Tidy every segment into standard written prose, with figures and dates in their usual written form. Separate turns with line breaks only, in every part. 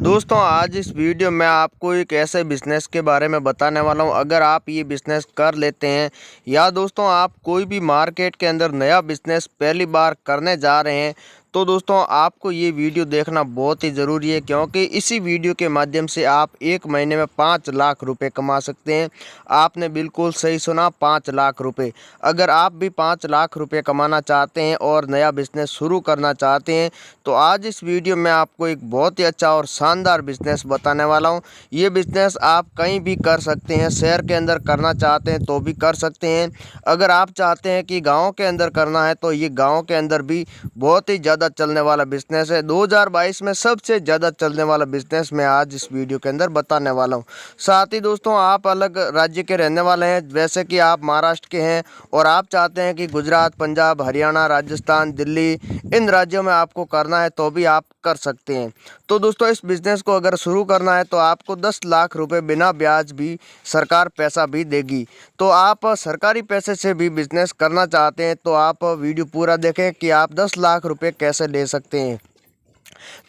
दोस्तों आज इस वीडियो में आपको एक ऐसे बिज़नेस के बारे में बताने वाला हूं। अगर आप ये बिज़नेस कर लेते हैं या दोस्तों आप कोई भी मार्केट के अंदर नया बिज़नेस पहली बार करने जा रहे हैं तो दोस्तों आपको ये वीडियो देखना बहुत ही ज़रूरी है, क्योंकि इसी वीडियो के माध्यम से आप एक महीने में 5 लाख रुपए कमा सकते हैं। आपने बिल्कुल सही सुना, 5 लाख रुपए। अगर आप भी 5 लाख रुपए कमाना चाहते हैं और नया बिज़नेस शुरू करना चाहते हैं तो आज इस वीडियो में आपको एक बहुत ही अच्छा और शानदार बिज़नेस बताने वाला हूं। ये बिज़नेस आप कहीं भी कर सकते हैं, शहर के अंदर करना चाहते हैं तो भी कर सकते हैं। अगर आप चाहते हैं कि गांव के अंदर करना है तो ये गांव के अंदर भी बहुत ही ज़्यादा चलने वाला बिज़नेस है। 2022 में सबसे ज़्यादा चलने वाला बिज़नेस मैं आज इस वीडियो के अंदर बताने वाला हूँ। साथ ही दोस्तों आप अलग राज्य के रहने वाले हैं, जैसे कि आप महाराष्ट्र के हैं और आप चाहते हैं कि गुजरात, पंजाब, हरियाणा, राजस्थान, दिल्ली इन राज्यों में आपको करना है तो भी आप कर सकते हैं। तो दोस्तों इस बिज़नेस को अगर शुरू करना है तो आपको 10 लाख रुपए बिना ब्याज भी सरकार पैसा भी देगी। तो आप सरकारी पैसे से भी बिज़नेस करना चाहते हैं तो आप वीडियो पूरा देखें कि आप 10 लाख रुपए कैसे ले सकते हैं।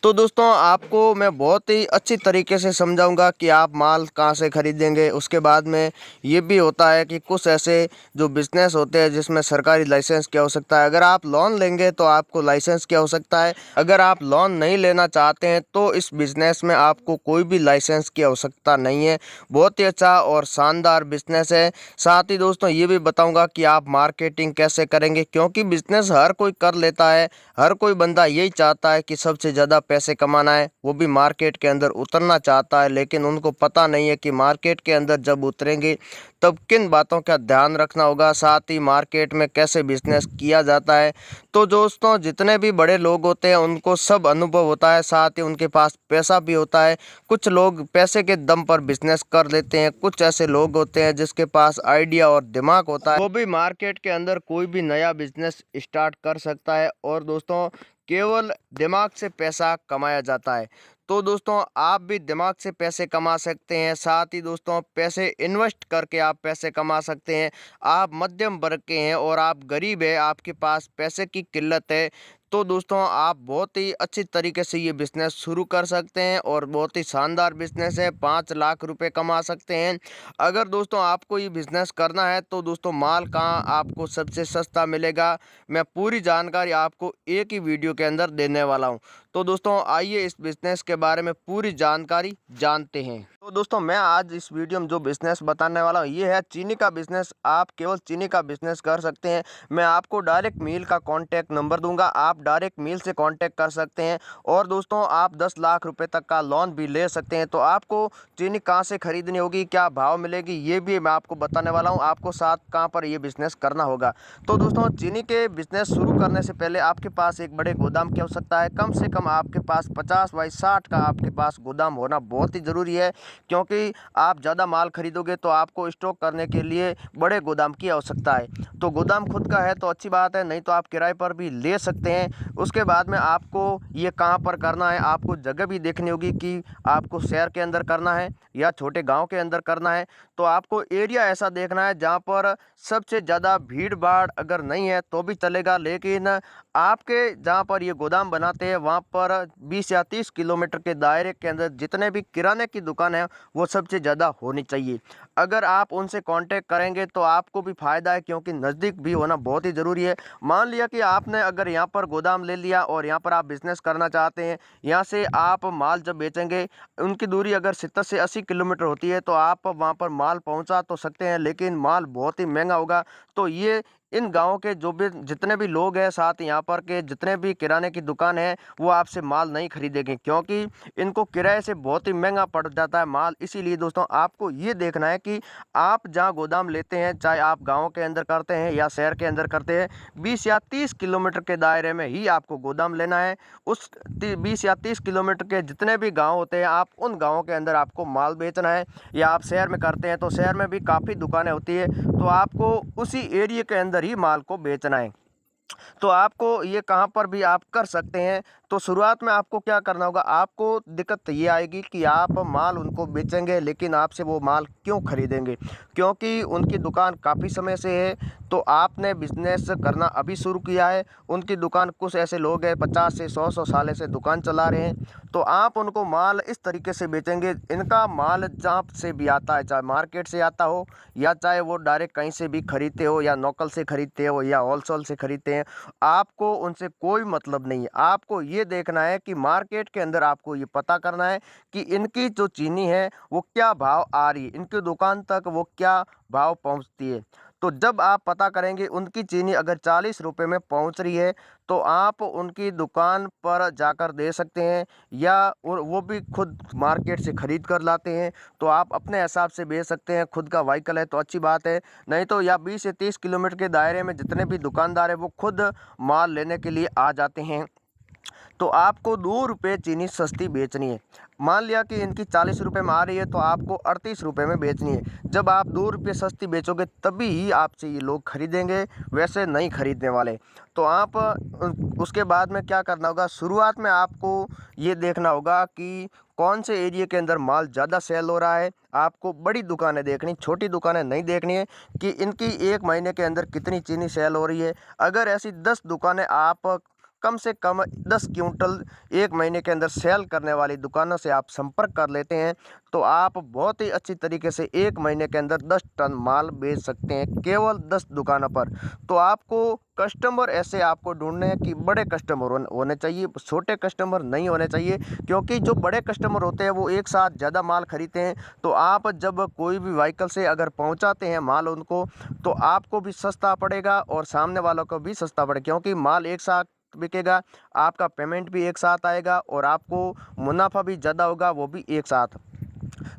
तो दोस्तों आपको मैं बहुत ही अच्छी तरीके से समझाऊंगा कि आप माल कहाँ से खरीदेंगे। उसके बाद में ये भी होता है कि कुछ ऐसे जो बिज़नेस होते हैं जिसमें सरकारी लाइसेंस की आवश्यकता है। अगर आप लोन लेंगे तो आपको लाइसेंस की आवश्यकता है। अगर आप लोन नहीं लेना चाहते हैं तो इस बिज़नेस में आपको कोई भी लाइसेंस की आवश्यकता नहीं है। बहुत ही अच्छा और शानदार बिज़नेस है। साथ ही दोस्तों ये भी बताऊँगा कि आप मार्केटिंग कैसे करेंगे, क्योंकि बिज़नेस हर कोई कर लेता है। हर कोई बंदा यही चाहता है कि सबसे ज़्यादा पैसे कमाना है, वो भी मार्केट के अंदर उतरना चाहता है, लेकिन उनको पता नहीं है कि मार्केट के अंदर जब उतरेंगे तब किन बातों का ध्यान रखना होगा, साथ ही मार्केट में कैसे बिजनेस किया जाता है। तो दोस्तों जितने भी बड़े लोग होते हैं उनको सब अनुभव होता है, साथ ही उनके पास पैसा भी होता है। कुछ लोग पैसे के दम पर बिजनेस कर लेते हैं, कुछ ऐसे लोग होते हैं जिसके पास आइडिया और दिमाग होता है, वो भी मार्केट के अंदर कोई भी नया बिजनेस स्टार्ट कर सकता है। और दोस्तों केवल दिमाग से पैसा कमाया जाता है। तो दोस्तों आप भी दिमाग से पैसे कमा सकते हैं, साथ ही दोस्तों पैसे इन्वेस्ट करके आप पैसे कमा सकते हैं। आप मध्यम वर्ग के हैं और आप गरीब हैं, आपके पास पैसे की किल्लत है, तो दोस्तों आप बहुत ही अच्छी तरीके से ये बिज़नेस शुरू कर सकते हैं और बहुत ही शानदार बिज़नेस है। 5 लाख रुपए कमा सकते हैं। अगर दोस्तों आपको ये बिज़नेस करना है तो दोस्तों माल कहाँ आपको सबसे सस्ता मिलेगा, मैं पूरी जानकारी आपको एक ही वीडियो के अंदर देने वाला हूँ। तो दोस्तों आइए इस बिज़नेस के बारे में पूरी जानकारी जानते हैं। तो दोस्तों मैं आज इस वीडियो में जो बिज़नेस बताने वाला हूँ ये है चीनी का बिज़नेस। आप केवल चीनी का बिज़नेस कर सकते हैं। मैं आपको डायरेक्ट मिल का कॉन्टैक्ट नंबर दूंगा, आप डायरेक्ट मिल से कॉन्टैक्ट कर सकते हैं। और दोस्तों आप 10 लाख रुपए तक का लोन भी ले सकते हैं। तो आपको चीनी कहाँ से खरीदनी होगी, क्या भाव मिलेगी, ये भी मैं आपको बताने वाला हूँ। आपको साथ कहाँ पर ये बिज़नेस करना होगा। तो दोस्तों चीनी के बिज़नेस शुरू करने से पहले आपके पास एक बड़े गोदाम की आवश्यकता है। कम से कम आपके पास 50 बाई 60 का आपके पास गोदाम होना बहुत ही ज़रूरी है, क्योंकि आप ज़्यादा माल खरीदोगे तो आपको स्टॉक करने के लिए बड़े गोदाम की आवश्यकता है। तो गोदाम खुद का है तो अच्छी बात है, नहीं तो आप किराए पर भी ले सकते हैं। उसके बाद में आपको ये कहाँ पर करना है, आपको जगह भी देखनी होगी कि आपको शहर के अंदर करना है या छोटे गांव के अंदर करना है। तो आपको एरिया ऐसा देखना है जहाँ पर सबसे ज़्यादा भीड़ भाड़ अगर नहीं है तो भी चलेगा, लेकिन आपके जहाँ पर ये गोदाम बनाते हैं वहाँ पर 20 या 30 किलोमीटर के दायरे के अंदर जितने भी किराने की दुकान है वो सबसे ज़्यादा होनी चाहिए। अगर आप उनसे कांटेक्ट करेंगे तो आपको भी फ़ायदा है, क्योंकि नज़दीक भी होना बहुत ही ज़रूरी है। मान लिया कि आपने अगर यहाँ पर गोदाम ले लिया और यहाँ पर आप बिज़नेस करना चाहते हैं, यहाँ से आप माल जब बेचेंगे उनकी दूरी अगर 70 से 80 किलोमीटर होती है तो आप वहाँ पर माल पहुँचा तो सकते हैं, लेकिन माल बहुत ही महंगा होगा। तो ये इन गाँव के जो भी जितने भी लोग हैं, साथ यहाँ पर के जितने भी किराने की दुकान है वो आपसे माल नहीं खरीदेंगे, क्योंकि इनको किराए से बहुत ही महंगा पड़ जाता है माल। इसीलिए दोस्तों आपको ये देखना है कि आप जहाँ गोदाम लेते हैं, चाहे आप गाँव के अंदर करते हैं या शहर के अंदर करते हैं, 20 या 30 किलोमीटर के दायरे में ही आपको गोदाम लेना है। उस 20 या 30 किलोमीटर के जितने भी गाँव होते हैं आप उन गाँवों के अंदर आपको माल बेचना है। या आप शहर में करते हैं तो शहर में भी काफ़ी दुकानें होती है, तो आपको उसी एरिया के अंदर ही माल को बेचना है। तो आपको ये कहाँ पर भी आप कर सकते हैं। तो शुरुआत में आपको क्या करना होगा, आपको दिक्कत ये आएगी कि आप माल उनको बेचेंगे लेकिन आपसे वो माल क्यों खरीदेंगे, क्योंकि उनकी दुकान काफ़ी समय से है। तो आपने बिजनेस करना अभी शुरू किया है, उनकी दुकान कुछ ऐसे लोग हैं 50 से 100 साल से दुकान चला रहे हैं। तो आप उनको माल इस तरीके से बेचेंगे, इनका माल जहाँ से भी आता है, चाहे मार्केट से आता हो या चाहे वो डायरेक्ट कहीं से भी खरीदते हो या लोकल से खरीदते हो या होलसेल से खरीदते हैं, आपको उनसे कोई मतलब नहीं है। आपको ये देखना है कि मार्केट के अंदर आपको ये पता करना है कि इनकी जो चीनी है वो क्या भाव आ रही है, इनकी दुकान तक वो क्या भाव पहुंचती है। तो जब आप पता करेंगे उनकी चीनी अगर 40 रुपये में पहुंच रही है तो आप उनकी दुकान पर जाकर दे सकते हैं, या वो भी खुद मार्केट से खरीद कर लाते हैं तो आप अपने हिसाब से बेच सकते हैं। खुद का व्हीकल है तो अच्छी बात है, नहीं तो या 20 से 30 किलोमीटर के दायरे में जितने भी दुकानदार हैं वो खुद माल लेने के लिए आ जाते हैं। तो आपको 2 रुपये चीनी सस्ती बेचनी है। मान लिया कि इनकी 40 रुपये में आ रही है तो आपको 38 रुपये में बेचनी है। जब आप 2 रुपये सस्ती बेचोगे तभी ही आपसे ये लोग खरीदेंगे, वैसे नहीं खरीदने वाले। तो आप उसके बाद में क्या करना होगा, शुरुआत में आपको ये देखना होगा कि कौन से एरिया के अंदर माल ज़्यादा सेल हो रहा है। आपको बड़ी दुकानें देखनी, छोटी दुकानें नहीं देखनी है कि इनकी 1 महीने के अंदर कितनी चीनी सेल हो रही है। अगर ऐसी 10 दुकानें आप कम से कम 10 क्विंटल 1 महीने के अंदर सेल करने वाली दुकानों से आप संपर्क कर लेते हैं तो आप बहुत ही अच्छी तरीके से 1 महीने के अंदर 10 टन माल बेच सकते हैं, केवल 10 दुकानों पर। तो आपको कस्टमर ऐसे आपको ढूंढने हैं कि बड़े कस्टमर होने चाहिए, छोटे कस्टमर नहीं होने चाहिए, क्योंकि जो बड़े कस्टमर होते हैं वो एक साथ ज़्यादा माल खरीदते हैं। तो आप जब कोई भी व्हीकल से अगर पहुंचाते हैं माल उनको, तो आपको भी सस्ता पड़ेगा और सामने वालों को भी सस्ता पड़ेगा, क्योंकि माल एक साथ बिकेगा, आपका पेमेंट भी एक साथ आएगा और आपको मुनाफा भी ज़्यादा होगा, वो भी एक साथ,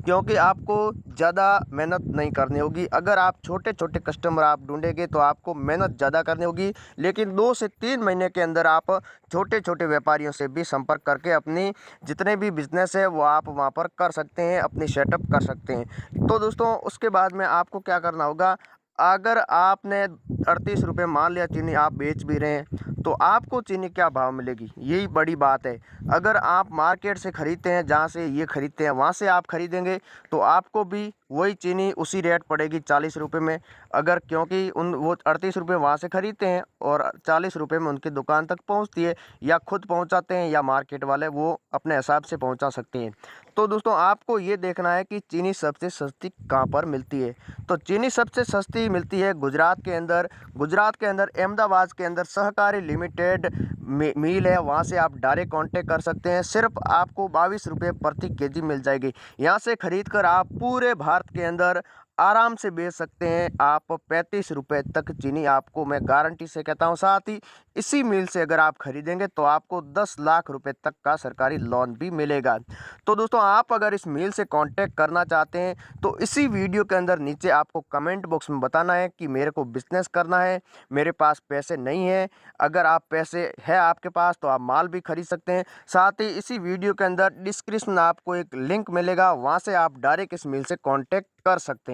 क्योंकि आपको ज़्यादा मेहनत नहीं करनी होगी। अगर आप छोटे छोटे कस्टमर आप ढूंढेंगे तो आपको मेहनत ज़्यादा करनी होगी, लेकिन 2 से 3 महीने के अंदर आप छोटे छोटे व्यापारियों से भी संपर्क करके अपनी जितने भी बिजनेस है वो आप वहाँ पर कर सकते हैं, अपनी सेटअप कर सकते हैं। तो दोस्तों उसके बाद में आपको क्या करना होगा, अगर आपने 38 रुपये मान लिया चीनी आप बेच भी रहे हैं तो आपको चीनी क्या भाव मिलेगी, यही बड़ी बात है। अगर आप मार्केट से ख़रीदते हैं, जहाँ से ये ख़रीदते हैं वहाँ से आप ख़रीदेंगे तो आपको भी वही चीनी उसी रेट पड़ेगी 40 रुपये में। अगर क्योंकि वो 38 रुपये वहाँ से ख़रीदते हैं और 40 रुपये में उनकी दुकान तक पहुँचती है, या खुद पहुँचाते हैं या मार्केट वाले वो अपने हिसाब से पहुँचा सकते हैं। तो दोस्तों आपको ये देखना है कि चीनी सबसे सस्ती कहाँ पर मिलती है। तो चीनी सबसे सस्ती मिलती है गुजरात के अंदर। गुजरात के अंदर अहमदाबाद के अंदर सहकारी लिमिटेड मिल है, वहाँ से आप डायरेक्ट कांटेक्ट कर सकते हैं। सिर्फ आपको 22 रुपये प्रति केजी मिल जाएगी। यहाँ से खरीद कर आप पूरे भारत के अंदर आराम से बेच सकते हैं। आप 35 रुपये तक चीनी आपको मैं गारंटी से कहता हूँ। साथ ही इसी मिल से अगर आप खरीदेंगे तो आपको 10 लाख रुपए तक का सरकारी लोन भी मिलेगा। तो दोस्तों आप अगर इस मिल से कांटेक्ट करना चाहते हैं तो इसी वीडियो के अंदर नीचे आपको कमेंट बॉक्स में बताना है कि मेरे को बिजनेस करना है, मेरे पास पैसे नहीं है। अगर आप पैसे है आपके पास तो आप माल भी खरीद सकते हैं। साथ ही इसी वीडियो के अंदर डिस्क्रिप्शन में आपको एक लिंक मिलेगा, वहाँ से आप डायरेक्ट इस मिल से कांटेक्ट कर सकते हैं।